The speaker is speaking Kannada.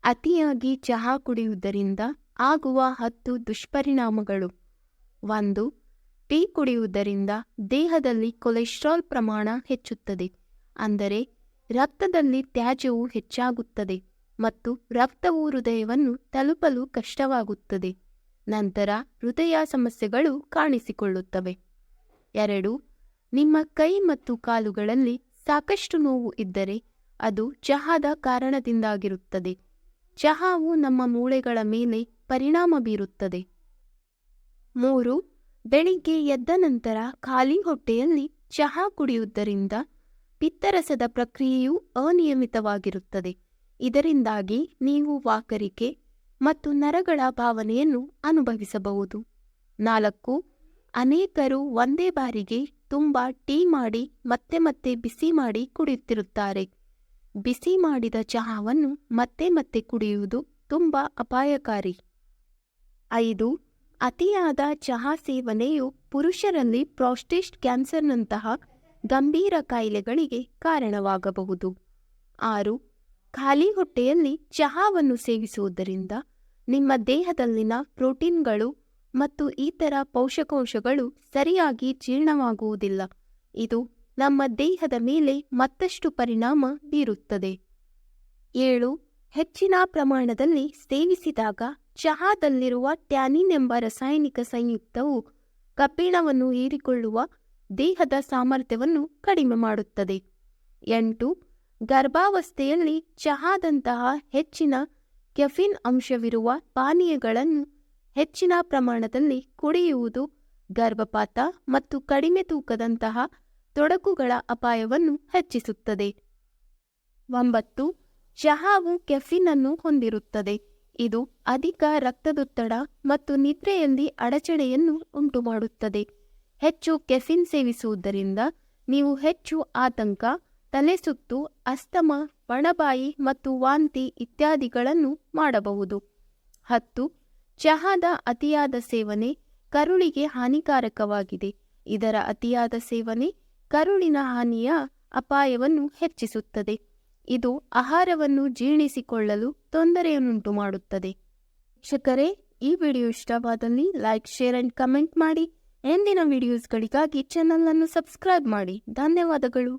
ಅತಿಯಾಗಿ ಚಹಾ ಕುಡಿಯುವುದರಿಂದ ಆಗುವ 10 ದುಷ್ಪರಿಣಾಮಗಳು. 1. ಟೀ ಕುಡಿಯುವುದರಿಂದ ದೇಹದಲ್ಲಿ ಕೊಲೆಸ್ಟ್ರಾಲ್ ಪ್ರಮಾಣ ಹೆಚ್ಚುತ್ತದೆ, ಅಂದರೆ ರಕ್ತದಲ್ಲಿ ತ್ಯಾಜ್ಯವು ಹೆಚ್ಚಾಗುತ್ತದೆ ಮತ್ತು ರಕ್ತವು ಹೃದಯವನ್ನು ತಲುಪಲು ಕಷ್ಟವಾಗುತ್ತದೆ. ನಂತರ ಹೃದಯ ಸಮಸ್ಯೆಗಳು ಕಾಣಿಸಿಕೊಳ್ಳುತ್ತವೆ. 2. ನಿಮ್ಮ ಕೈ ಮತ್ತು ಕಾಲುಗಳಲ್ಲಿ ಸಾಕಷ್ಟು ನೋವು ಇದ್ದರೆ ಅದು ಚಹಾದ ಕಾರಣದಿಂದಾಗಿರುತ್ತದೆ. ಚಹಾವು ನಮ್ಮ ಮೂಳೆಗಳ ಮೇಲೆ ಪರಿಣಾಮ ಬೀರುತ್ತದೆ. 3. ಬೆಳಿಗ್ಗೆ ಎದ್ದ ನಂತರ ಖಾಲಿ ಹೊಟ್ಟೆಯಲ್ಲಿ ಚಹಾ ಕುಡಿಯುವುದರಿಂದ ಪಿತ್ತರಸದ ಪ್ರಕ್ರಿಯೆಯು ಅನಿಯಮಿತವಾಗಿರುತ್ತದೆ. ಇದರಿಂದಾಗಿ ನೀವು ವಾಕರಿಕೆ ಮತ್ತು ನರಗಳ ಭಾವನೆಯನ್ನು ಅನುಭವಿಸಬಹುದು. 4. ಅನೇಕರು ಒಂದೇ ಬಾರಿಗೆ ತುಂಬ ಟೀ ಮಾಡಿ ಮತ್ತೆ ಮತ್ತೆ ಬಿಸಿ ಮಾಡಿ ಕುಡಿಯುತ್ತಿರುತ್ತಾರೆ. ಬಿಸಿ ಮಾಡಿದ ಚಹಾವನ್ನು ಮತ್ತೆ ಮತ್ತೆ ಕುಡಿಯುವುದು ತುಂಬ ಅಪಾಯಕಾರಿ. 5. ಅತಿಯಾದ ಚಹಾ ಸೇವನೆಯು ಪುರುಷರಲ್ಲಿ ಪ್ರಾಸ್ಟೇಟ್ ಕ್ಯಾನ್ಸರ್ನಂತಹ ಗಂಭೀರ ಕಾಯಿಲೆಗಳಿಗೆ ಕಾರಣವಾಗಬಹುದು. 6. ಖಾಲಿ ಹೊಟ್ಟೆಯಲ್ಲಿ ಚಹಾವನ್ನು ಸೇವಿಸುವುದರಿಂದ ನಿಮ್ಮ ದೇಹದಲ್ಲಿನ ಪ್ರೋಟೀನ್ಗಳು ಮತ್ತು ಇತರ ಪೋಷಕಾಂಶಗಳು ಸರಿಯಾಗಿ ಜೀರ್ಣವಾಗುವುದಿಲ್ಲ. ಇದು ನಮ್ಮ ದೇಹದ ಮೇಲೆ ಮತ್ತಷ್ಟು ಪರಿಣಾಮ ಬೀರುತ್ತದೆ. 7. ಹೆಚ್ಚಿನ ಪ್ರಮಾಣದಲ್ಲಿ ಸೇವಿಸಿದಾಗ ಚಹಾದಲ್ಲಿರುವ ಟ್ಯಾನಿನ್ ಎಂಬ ರಾಸಾಯನಿಕ ಸಂಯುಕ್ತವು ಕಬ್ಬಿಣವನ್ನು ಹೀರಿಕೊಳ್ಳುವ ದೇಹದ ಸಾಮರ್ಥ್ಯವನ್ನು ಕಡಿಮೆ ಮಾಡುತ್ತದೆ. 8. ಗರ್ಭಾವಸ್ಥೆಯಲ್ಲಿ ಚಹಾದಂತಹ ಹೆಚ್ಚಿನ ಕೆಫಿನ್ ಅಂಶವಿರುವ ಪಾನೀಯಗಳನ್ನು ಹೆಚ್ಚಿನ ಪ್ರಮಾಣದಲ್ಲಿ ಕುಡಿಯುವುದು ಗರ್ಭಪಾತ ಮತ್ತು ಕಡಿಮೆ ತೂಕದಂತಹ ತೊಡಕುಗಳ ಅಪಾಯವನ್ನು ಹೆಚ್ಚಿಸುತ್ತದೆ. 9. ಚಹಾವು ಕೆಫಿನ್ ಅನ್ನು ಹೊಂದಿರುತ್ತದೆ. ಇದು ಅಧಿಕ ರಕ್ತದೊತ್ತಡ ಮತ್ತು ನಿದ್ರೆಯಲ್ಲಿ ಅಡಚಣೆಯನ್ನು ಉಂಟುಮಾಡುತ್ತದೆ. ಹೆಚ್ಚು ಕೆಫಿನ್ ಸೇವಿಸುವುದರಿಂದ ನೀವು ಹೆಚ್ಚು ಆತಂಕ, ತಲೆಸುತ್ತು, ಅಸ್ತಮ, ಒಣಬಾಯಿ ಮತ್ತು ವಾಂತಿ ಇತ್ಯಾದಿಗಳನ್ನು ಮಾಡಬಹುದು. 10. ಚಹಾದ ಅತಿಯಾದ ಸೇವನೆ ಕರುಳಿಗೆ ಹಾನಿಕಾರಕವಾಗಿದೆ. ಇದರ ಅತಿಯಾದ ಸೇವನೆ ಕರುಳಿನ ಹಾನಿಯ ಅಪಾಯವನ್ನು ಹೆಚ್ಚಿಸುತ್ತದೆ. ಇದು ಆಹಾರವನ್ನು ಜೀರ್ಣಿಸಿಕೊಳ್ಳಲು ತೊಂದರೆಯನ್ನುಂಟು ಮಾಡುತ್ತದೆ. ವೀಕ್ಷಕರೇ, ಈ ವಿಡಿಯೋ ಇಷ್ಟವಾದಲ್ಲಿ ಲೈಕ್, ಶೇರ್ ಅಂಡ್ ಕಮೆಂಟ್ ಮಾಡಿ. ಎಂದಿನ ವಿಡಿಯೋಸ್ಗಳಿಗಾಗಿ ಚಾನಲ್ ಅನ್ನು ಸಬ್ಸ್ಕ್ರೈಬ್ ಮಾಡಿ. ಧನ್ಯವಾದಗಳು.